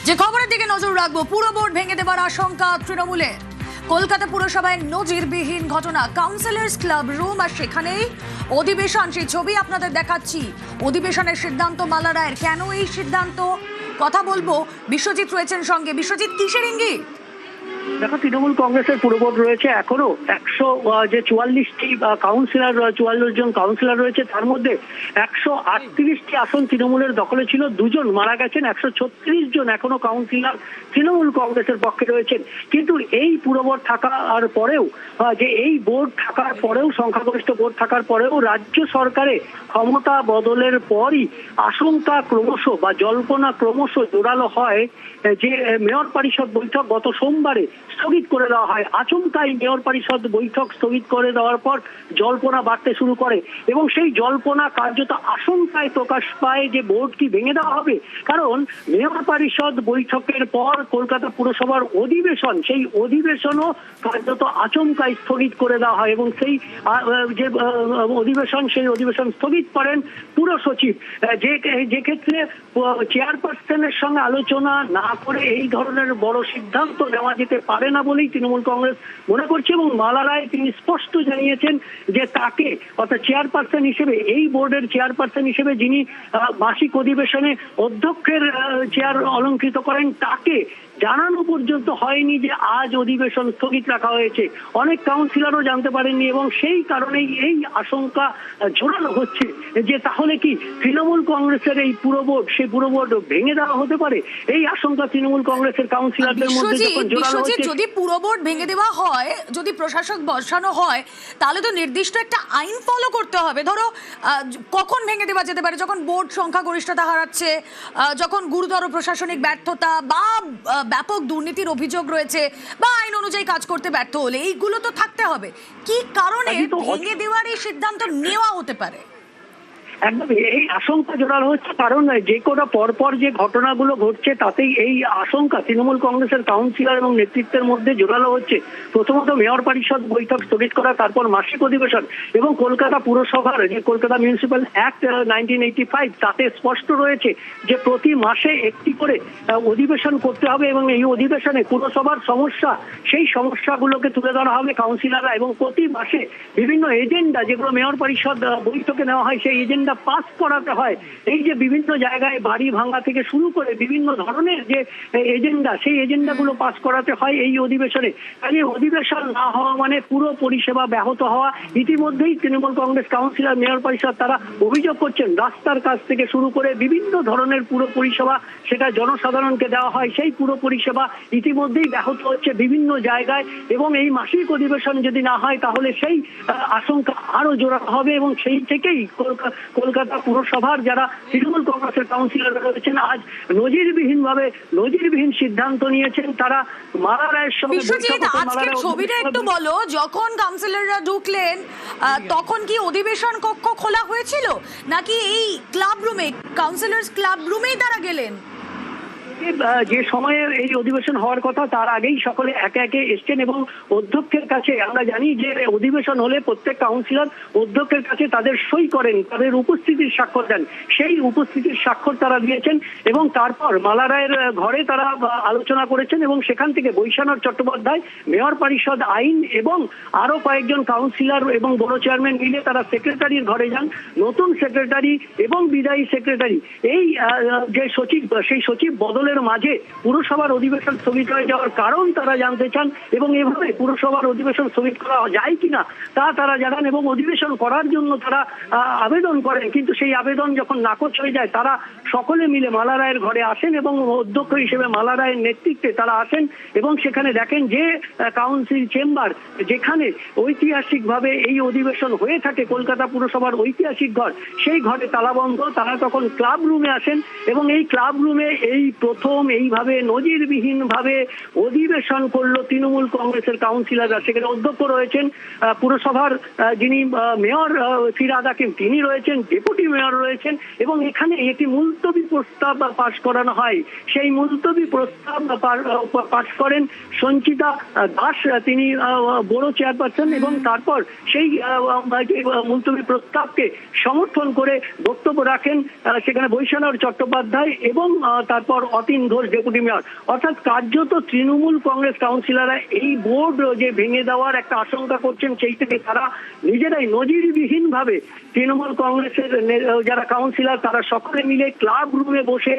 যে খবরের দিকে নজর রাখবো, পুরো বোর্ড ভেঙে দেবার আশঙ্কা তৃণমূলের। কলকাতা পুরসভায় নজিরবিহীন ঘটনা, কাউন্সিলর্স ক্লাব রুম আর সেখানেই অধিবেশন। সেই ছবি আপনাদের দেখাচ্ছি। অধিবেশনের সিদ্ধান্ত মালা রায়ের। কেন এই সিদ্ধান্ত কথা বলবো, বিশ্বজিৎ রয়েছেন সঙ্গে। বিশ্বজিৎ, কিসের ইঙ্গিত? দেখো, তৃণমূল কংগ্রেসের পুরবোর্ড রয়েছে এখনো 144টি কাউন্সিলর, 44 জন কাউন্সিলর রয়েছে। তার মধ্যে 138টি আসন তৃণমূলের দখলে ছিল, 2 জন মারা গেছেন। 136 জন এখনো কাউন্সিলর তৃণমূল কংগ্রেসের পক্ষে রয়েছেন। কিন্তু এই পুরবোর্ড থাকার পরেও, যে এই বোর্ড থাকার পরেও, সংখ্যাগরিষ্ঠ বোর্ড থাকার পরেও রাজ্য সরকারে ক্ষমতা বদলের পরই আশঙ্কা ক্রমশ বা জল্পনা ক্রমশ জোরালো হয় যে মেয়র পরিষদ বৈঠক গত সোমবারে স্থগিত করে দেওয়া হয়। আচমকাই মেয়র পরিষদ বৈঠক স্থগিত করে দেওয়ার পর জল্পনা বাড়তে শুরু করে এবং সেই জল্পনা কার্যত আশঙ্কায় প্রকাশ পায় যে বোর্ড কি ভেঙে দেওয়া হবে। কারণ মেয়র পরিষদ বৈঠকের পর কলকাতা পুরসভার অধিবেশন, সেই অধিবেশনও কার্যত আচমকাই স্থগিত করে দেওয়া হয় এবং সেই যে অধিবেশন, সেই অধিবেশন স্থগিত করেন পুর সচিব। যে ক্ষেত্রে চেয়ারপারসনের সঙ্গে আলোচনা না করে এই ধরনের বড় সিদ্ধান্ত নেওয়া যেতে পারে না বলেই তৃণমূল কংগ্রেস মনে করছে এবং মালা রায় তিনি স্পষ্ট জানিয়েছেন যে তাকে, অর্থাৎ চেয়ারপারসন হিসেবে, এই বোর্ডের চেয়ারপারসন হিসেবে যিনি মাসিক অধিবেশনে অধ্যক্ষের চেয়ার অলঙ্কৃত করেন, তাকে জানানো পর্যন্ত হয়নি যে আজ অধিবেশন স্থগিত রাখা হয়েছে। অনেক কাউন্সিলরও জানতে পারেননি এবং সেই কারণেই এই আশঙ্কা জোরালো হচ্ছে যে তাহলে কি তৃণমূল কংগ্রেসের এই পুরবোর্ড, সেই পুরবোর্ড ভেঙে দেওয়া হতে পারে। এই আশঙ্কা তৃণমূল কংগ্রেসের কাউন্সিলরদের মধ্যে যখন জোরালো হচ্ছে। যদি পুরবোর্ড ভেঙে দেওয়া হয়, যদি প্রশাসক বসানো হয়, তাহলে তো নির্দিষ্ট একটা আইন ফলো করতে হবে। ধরো কখন ভেঙে দেওয়া যেতে পারে? যখন বোর্ড সংখ্যাগরিষ্ঠতা হারাচ্ছে, যখন গুরুতর প্রশাসনিক ব্যর্থতা বা ব্যাপক দুর্নীতির অভিযোগ রয়েছে, বা আইন অনুযায়ী কাজ করতে ব্যর্থ হলে, এইগুলো তো থাকতে হবে। কি কারণে ভেঙে দেওয়ার এই সিদ্ধান্ত নেওয়া হতে পারে? একদম এই আশঙ্কা জোরালো হচ্ছে কারণ যে কোনো পরপর যে ঘটনাগুলো ঘটছে তাতেই এই আশঙ্কা তৃণমূল কংগ্রেসের কাউন্সিলর এবং নেতৃত্বের মধ্যে জোরালো হচ্ছে। প্রথমত মেয়র পরিষদ বৈঠক স্থগিত করা, তারপর মাসিক অধিবেশন এবং কলকাতা পুরসভার যে কলকাতা মিউনিসিপ্যাল অ্যাক্ট 1985, তাতে স্পষ্ট রয়েছে যে প্রতি মাসে একটি করে অধিবেশন করতে হবে এবং এই অধিবেশনে পুরসভার সমস্যা, সেই সমস্যাগুলোকে তুলে ধরা হবে কাউন্সিলররা এবং প্রতি মাসে বিভিন্ন এজেন্ডা যেগুলো মেয়র পরিষদ বৈঠকে নেওয়া হয়, সেই এজেন্ডা পাস করাতে হয়। এই যে বিভিন্ন জায়গায় বাড়ি ভাঙা থেকে শুরু করে বিভিন্ন ধরনের যে এজেন্ডা, সেই এজেন্ডাগুলো পাস করাতে হয় এই অধিবেশনে। কাজে অধিবেশন না হওয়া মানে পুরো পরিষেবা ব্যাহত হওয়া। ইতিমধ্যেই তৃণমূল কংগ্রেস কাউন্সিলর, মেয়র পরিষদ তারা অভিযোগ করছেন রাস্তার কাজ থেকে শুরু করে বিভিন্ন ধরনের পুরো পরিষেবা সেটা জনসাধারণকে দেওয়া হয়, সেই পুরো পরিষেবা ইতিমধ্যেই ব্যাহত হচ্ছে বিভিন্ন জায়গায় এবং এই মাসিক অধিবেশন যদি না হয় তাহলে সেই আশঙ্কা আরো জোরালো হবে এবং সেই থেকেই কলকাতা পুরসভার যারা তৃণমূল কংগ্রেসের কাউন্সিলর রয়েছেন আজ নজিরবিহীন সিদ্ধান্ত নিয়েছেন। তারা মালা রায়ের সঙ্গে আজকের ছবিটা একটু বলো। যখন কাউন্সিলররা ঢুকলেন তখন কি অধিবেশন কক্ষ খোলা হয়েছিল, নাকি এই ক্লাব রুমে, কাউন্সিলর্স ক্লাব রুমেই তারা গেলেন? যে সময়ে এই অধিবেশন হওয়ার কথা তার আগেই সকলে একে একে এসছেন এবং অধ্যক্ষের কাছে, আমরা জানি যে অধিবেশন হলে প্রত্যেক কাউন্সিলর অধ্যক্ষের কাছে তাদের সই করেন, তাদের উপস্থিতির স্বাক্ষর দেন। সেই উপস্থিতির স্বাক্ষর তারা দিয়েছেন এবং তারপর মালা রায়ের ঘরে তারা আলোচনা করেছেন এবং সেখান থেকে বৈশানর চট্টোপাধ্যায়, মেয়র পরিষদ আইন এবং আরো কয়েকজন কাউন্সিলর এবং বড় চেয়ারম্যান মিলে তারা সেক্রেটারির ঘরে যান। নতুন সেক্রেটারি এবং বিদায়ী সেক্রেটারি, এই যে সচিব, সেই সচিব বদলের মাঝে পুরসভার অধিবেশন স্থগিত হয়ে যাওয়ার কারণ তারা জানতে চান এবং এভাবে পুরসভার অধিবেশন স্থগিত করা যায় কিনা তা তারা জানান এবং অধিবেশন করার জন্য তারা আবেদন করেন। কিন্তু সেই আবেদন যখন নাকচ হয়ে যায়, তারা সকলে মিলে মালা রায়ের ঘরে আসেন এবং অধ্যক্ষ হিসেবে মালা রায়ের নেতৃত্বে তারা আসেন এবং সেখানে দেখেন যে কাউন্সিল চেম্বার, যেখানে ঐতিহাসিকভাবে এই অধিবেশন হয়ে থাকে, কলকাতা পুরসভার ঐতিহাসিক ঘর, সেই ঘরে তালাবন্ধ। তারা তখন ক্লাব রুমে আসেন এবং এই ক্লাব রুমে এই প্রথম এইভাবে নজিরবিহীন ভাবে অধিবেশন করলো তৃণমূল কংগ্রেসের কাউন্সিলররা। সেখানে অধ্যক্ষ রয়েছেন পুরসভার যিনি মেয়র ফিরহাদ হাকিম, তিনি রয়েছেন, ডেপুটি মেয়র রয়েছেন এবং এখানে একটি মুলতবি প্রস্তাব পাশ করানো হয়। সেই মুলতবি প্রস্তাব পাশ করেন সঞ্চিতা দাস, তিনি বড় চেয়ারপারসন এবং তারপর সেই মুলতবি প্রস্তাবকে সমর্থন করে বক্তব্য রাখেন সেখানে বৈশানর চট্টোপাধ্যায় এবং তারপর যতীন ঘোষ ডেপুটি মেয়র। অর্থাৎ কার্যত তৃণমূল কংগ্রেস কাউন্সিলররা এই বোর্ড যে ভেঙে দেওয়ার একটা আশঙ্কা করছেন, সেই থেকে তারা নিজেরাই নজিরবিহীন ভাবে তৃণমূল কংগ্রেসের যারা কাউন্সিলর তারা সকলে মিলে ক্লাব রুমে বসে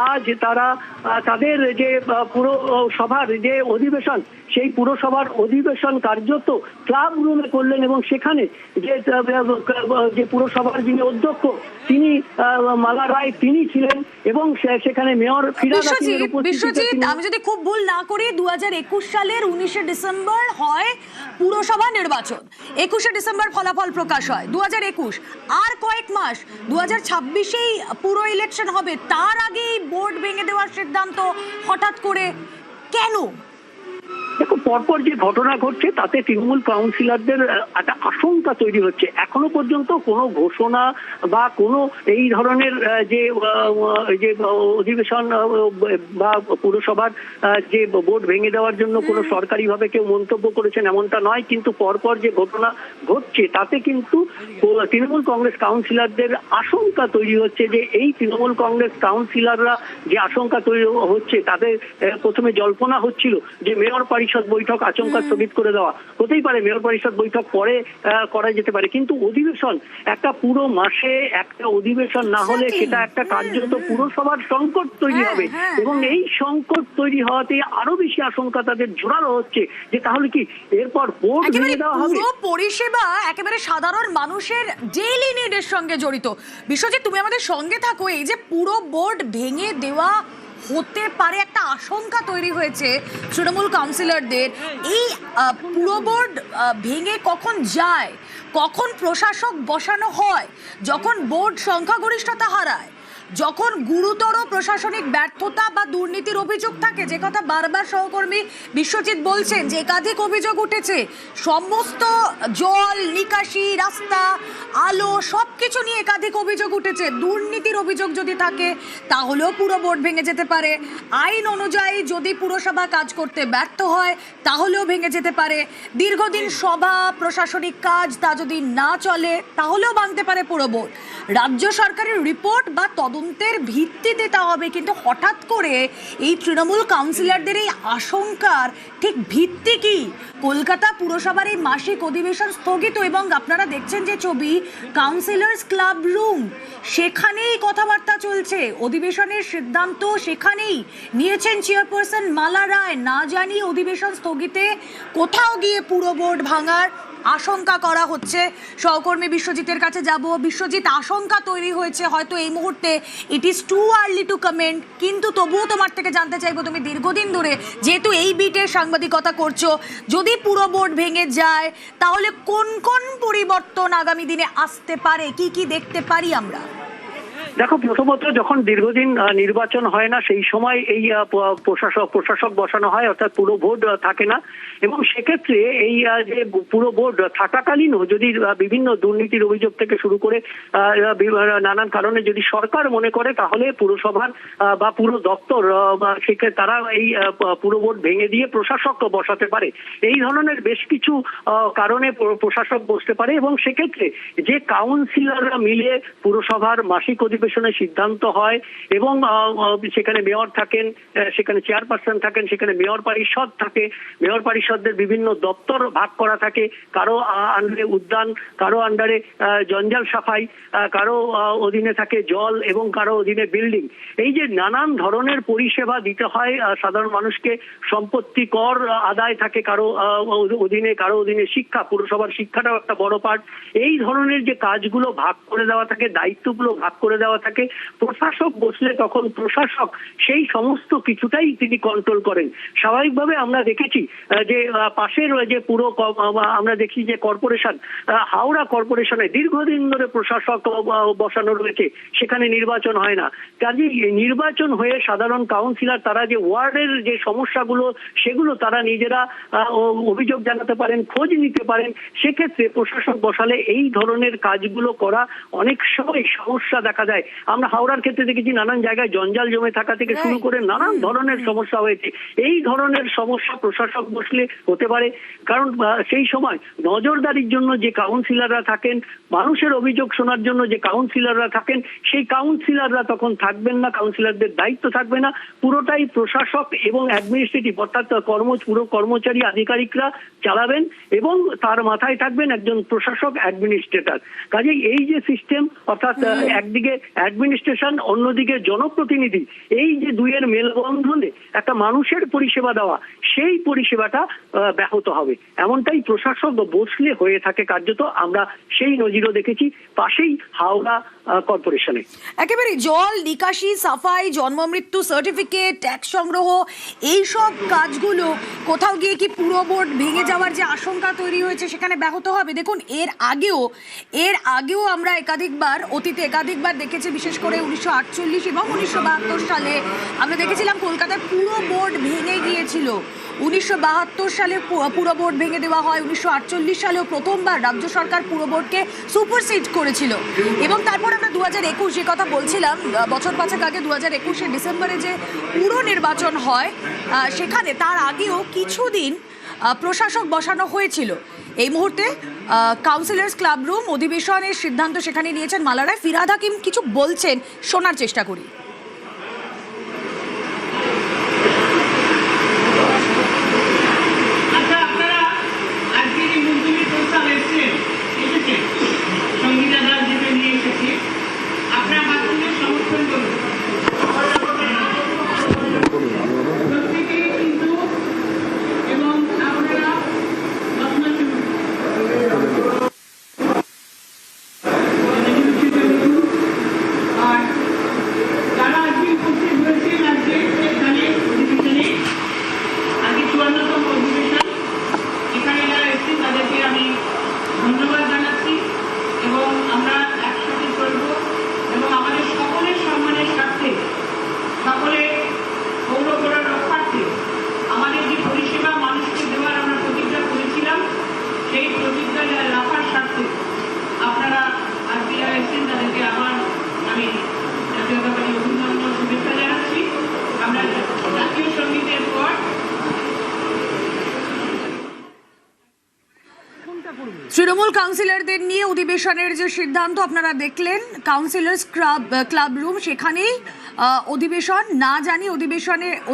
আজ তারা তাদের যে পুরসভার যে অধিবেশন, সেই পুরসভার অধিবেশন কার্যত ক্লাব রুমে করলেন এবং সেখানে যে পুরসভার যিনি অধ্যক্ষ তিনি মালা রায় তিনি ছিলেন এবং সেখানে মেয়র ফিরহাদ হাকিমের বিশ্বজিৎ, আমি যদি খুব ভুল না করি 2021 সালের 19শে ডিসেম্বর হয় পুরসভা নির্বাচন, 21শে ডিসেম্বর ফলাফল প্রকাশ হয় 2021, আর কয়েক মাস 2026-এই পুরো ইলেকশন হবে, তার আগেই বোর্ড ভেঙে দেওয়ার সিদ্ধান্ত হঠাৎ করে কেন? দেখো, পরপর যে ঘটনা ঘটছে তাতে তৃণমূল কাউন্সিলরদের একটা আশঙ্কা তৈরি হচ্ছে। এখনো পর্যন্ত কোনো ঘোষণা বা কোনো এই ধরনের যে অধিবেশন বা পুরসভার যে বোর্ড ভেঙে দেওয়ার জন্য কোনো সরকারিভাবে কেউ মন্তব্য করেছেন এমনটা নয়, কিন্তু পরপর যে ঘটনা ঘটছে তাতে কিন্তু তৃণমূল কংগ্রেস কাউন্সিলরদের আশঙ্কা তৈরি হচ্ছে যে এই তৃণমূল কংগ্রেস কাউন্সিলররা যে আশঙ্কা তৈরি হচ্ছে, তাদের প্রথমে জল্পনা হচ্ছিল যে মেয়র পরিষদ বৈঠক আচমকা স্থগিত করে দেওয়া হতেই পারে, মেয়র পরিষদ বৈঠক পরে করা যেতে পারে, কিন্তু অধিবেশন একটা পুরো মাসে একটা অধিবেশন না হলে সেটা একটা কার্যত পুরসভার সংকট তৈরি হবে এবং এই সংকট তৈরি হওয়াতে আরো বেশি আশঙ্কা তাদের জোরালো হচ্ছে যে তাহলে কি এরপর বোর্ড ভেঙে দেওয়া হবে। পুরো পরিষেবা একেবারে সাধারণ মানুষের ডেইলি নিডের সঙ্গে জড়িত। বিশ্বজিৎ, তুমি আমাদের সঙ্গে থাকো। এই যে পুরো বোর্ড ভেঙে দেওয়া হতে পারে একটা আশঙ্কা তৈরি হয়েছে তৃণমূল কাউন্সিলরদের, এই পুরো বোর্ড ভেঙে কখন যায়, কখন প্রশাসক বসানো হয়, যখন বোর্ড সংখ্যাগরিষ্ঠতা হারায়, যখন গুরুতর প্রশাসনিক ব্যর্থতা বা দুর্নীতির অভিযোগ থাকে, যে কথা বারবার সহকর্মী বিশ্বজিৎ বলছেন যে একাধিক অভিযোগ উঠেছে, সমস্ত জল নিকাশি, রাস্তা, আলো সবকিছু নিয়ে একাধিক অভিযোগ উঠেছে, দুর্নীতির অভিযোগ যদি থাকে তাহলেও পুরো বোর্ড ভেঙে যেতে পারে। আইন অনুযায়ী যদি পুরসভা কাজ করতে ব্যর্থ হয় তাহলেও ভেঙে যেতে পারে। দীর্ঘদিন সভা প্রশাসনিক কাজ তা যদি না চলে তাহলেও ভাঙতে পারে পুরো বোর্ড। রাজ্য সরকারের রিপোর্ট বা তদন্তের ভিত্তিতে তা হবে, কিন্তু হঠাৎ করে এই তৃণমূল কাউন্সিলরদের এই আশঙ্কার ঠিক ভিত্তি কি? কলকাতা পুরসভার এই মাসিক অধিবেশন স্থগিত এবং আপনারা দেখছেন যে ছবি, কাউন্সিলর্স ক্লাব রুম, সেখানেই কথাবার্তা চলছে, অধিবেশনের সিদ্ধান্ত সেখানেই নিয়েছেন চেয়ারপারসন মালা রায়। না জানি অধিবেশন স্থগিতে কোথাও গিয়ে পুরো বোর্ড ভাঙার আশঙ্কা করা হচ্ছে। সহকর্মী বিশ্বজিতের কাছে যাব। বিশ্বজিৎ, আশঙ্কা তৈরি হয়েছে, হয়তো এই মুহূর্তে it is too early two comment, কিন্তু তবুও তোমার থেকে জানতে চাইবো, তুমি দীর্ঘদিন ধরে যেহেতু এই বিটের সাংবাদিকতা করছো, যদি পুরো বোর্ড ভেঙে যায় তাহলে কোন কোন পরিবর্তন আগামী দিনে আসতে পারে, কি কি দেখতে পারি আমরা? দেখো, প্রথমত যখন দীর্ঘদিন নির্বাচন হয় না সেই সময় এই প্রশাসক বসানো হয়, অর্থাৎ পুরো বোর্ড থাকে না, এবং সেক্ষেত্রে এই যে পুরো বোর্ড থাকাকালীনও যদি বিভিন্ন দুর্নীতির অভিযোগ থেকে শুরু করে নানান কারণে যদি সরকার মনে করে তাহলে পুরসভার বা পুরো দপ্তর সেক্ষেত্রে তারা এই পুরো বোর্ড ভেঙে দিয়ে প্রশাসক বসাতে পারে। এই ধরনের বেশ কিছু কারণে প্রশাসক বসতে পারে এবং সেক্ষেত্রে যে কাউন্সিলররা মিলে পুরসভার মাসিক অধিবেশনের সিদ্ধান্ত হয় এবং সেখানে মেয়র থাকেন, সেখানে চেয়ারপারসন থাকেন, সেখানে মেয়র পরিষদ থাকে, মেয়র পরিষদের বিভিন্ন দপ্তর ভাগ করা থাকে, কারো আন্ডারে উদ্যান, কারো আন্ডারে জঞ্জাল সাফাই, কারো অধীনে থাকে জল এবং কারো অধীনে বিল্ডিং। এই যে নানান ধরনের পরিষেবা দিতে হয় সাধারণ মানুষকে, সম্পত্তি কর আদায় থাকে কারো অধীনে, কারো অধীনে শিক্ষা, পুরসভার শিক্ষাটাও একটা বড় পার্ট। এই ধরনের যে কাজগুলো ভাগ করে দেওয়া থাকে, দায়িত্বগুলো ভাগ করে দেওয়া থাকে, প্রশাসক বসলে তখন প্রশাসক সেই সমস্ত কিছুটাই তিনি কন্ট্রোল করেন। স্বাভাবিকভাবে আমরা দেখেছি যে পাশের যে পুরো আমরা দেখি যে কর্পোরেশন, হাওড়া কর্পোরেশনে দীর্ঘদিন ধরে প্রশাসক বসানো রয়েছে, সেখানে নির্বাচন হয় না। কাজে নির্বাচন হয়ে সাধারণ কাউন্সিলর তারা যে ওয়ার্ডের যে সমস্যাগুলো সেগুলো তারা নিজেরা অভিযোগ জানাতে পারেন, খোঁজ নিতে পারেন। সেক্ষেত্রে প্রশাসক বসালে এই ধরনের কাজগুলো করা অনেক সময় সমস্যা দেখা যায়। জায়গায়, আমরা হাওড়ার ক্ষেত্রে দেখেছি নানান জায়গায় জঞ্জাল জমে থাকা থেকে শুরু করে নানান ধরনের সমস্যা হয়েছে। এই ধরনের সমস্যা প্রশাসক বসলে হতে পারে, কারণ সেই সময় নজরদারির জন্য যে কাউন্সিলররা থাকেন, মানুষের অভিযোগ শোনার জন্য যে কাউন্সিলররা থাকেন, সেই কাউন্সিলররা তখন থাকবেন না, কাউন্সিলরদের দায়িত্ব থাকবে না, পুরোটাই প্রশাসক এবং অ্যাডমিনিস্ট্রেটিভ অর্থাৎ পুরো কর্মচারী আধিকারিকরা চালাবেন এবং তার মাথায় থাকবেন একজন প্রশাসক অ্যাডমিনিস্ট্রেটর। কাজেই এই যে সিস্টেম অর্থাৎ একদিকে অ্যাডমিনিস্ট্রেশন, অন্যদিকে জনপ্রতিনিধি, এই যে দুইয়ের মেলবন্ধনে একটা মানুষের পরিষেবা দেওয়া, সেই পরিষেবাটা ব্যাহত হবে। এমনটাই প্রশাসক বসলে হয়ে থাকে কার্যত, আমরা সেই নজিরও দেখেছি পাশেই হাওড়া কর্পোরেশনে। একেবারে জল নিকাশি, সাফাই, জন্ম মৃত্যু সার্টিফিকেট, ট্যাক্স সংগ্রহ, এই সব কাজগুলো কোথাও গিয়ে কি পুরো বোর্ড ভেঙে যাওয়ার যে আশঙ্কা তৈরি হয়েছে সেখানে ব্যাহত হবে? দেখুন, এর আগেও আমরা অতীতে একাধিকবার দেখেছি, বিশেষ করে 1948 এবং 1972 সালে আমরা দেখেছিলাম কলকাতার পুরো বোর্ড ভেঙে গিয়েছিল। 1972 সালে পুরো বোর্ড ভেঙে দেওয়া হয়। 1948 সালেও প্রথমবার রাজ্য সরকার পুরো বোর্ডকে সুপারসিড করেছিল। এবং তারপর আমরা 2021, যে কথা বলছিলাম বছর পাঁচেক আগে, 2021 ডিসেম্বরে যে পুরো নির্বাচন হয়, সেখানে তার আগেও কিছুদিন প্রশাসক বসানো হয়েছিল। এই মুহূর্তে কাউন্সিলর্স ক্লাব রুম অধিবেশনের সিদ্ধান্ত সেখানে নিয়েছেন মালারায়। ফিরহাদ হাকিম কিছু বলছেন, শোনার চেষ্টা করি। ধন্যবাদ জানাচ্ছি এবং আমরা একসাথে চলব এবং আমাদের সকলের সম্মানের স্বার্থে, সকলের গৌরবরা রক্ষার্থে আমাদের যে পরিষেবা মানুষকে দেওয়ার আমরা প্রতিজ্ঞা করেছিলাম, সেই প্রতিজ্ঞা রাখার স্বার্থে আপনারা আজকে যারা এসেছেন তাদেরকে আবার আমি জাতীয়তাবাদী অভিনন্দন শুভেচ্ছা জানাচ্ছি। আমরা জাতীয় সঙ্গীতের পর তৃণমূল কাউন্সিলরদের নিয়ে অধিবেশনের যে সিদ্ধান্ত আপনারা দেখলেন, কাউন্সিলর্স ক্লাব রুম, সেখানেই অধিবেশন না জানিয়ে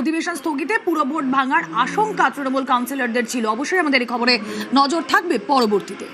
অধিবেশন স্থগিতে পুরো বোর্ড ভাঙার আশঙ্কা তৃণমূল কাউন্সিলরদের ছিল। অবশ্যই আমাদের এই খবরে নজর থাকবে পরবর্তীতে।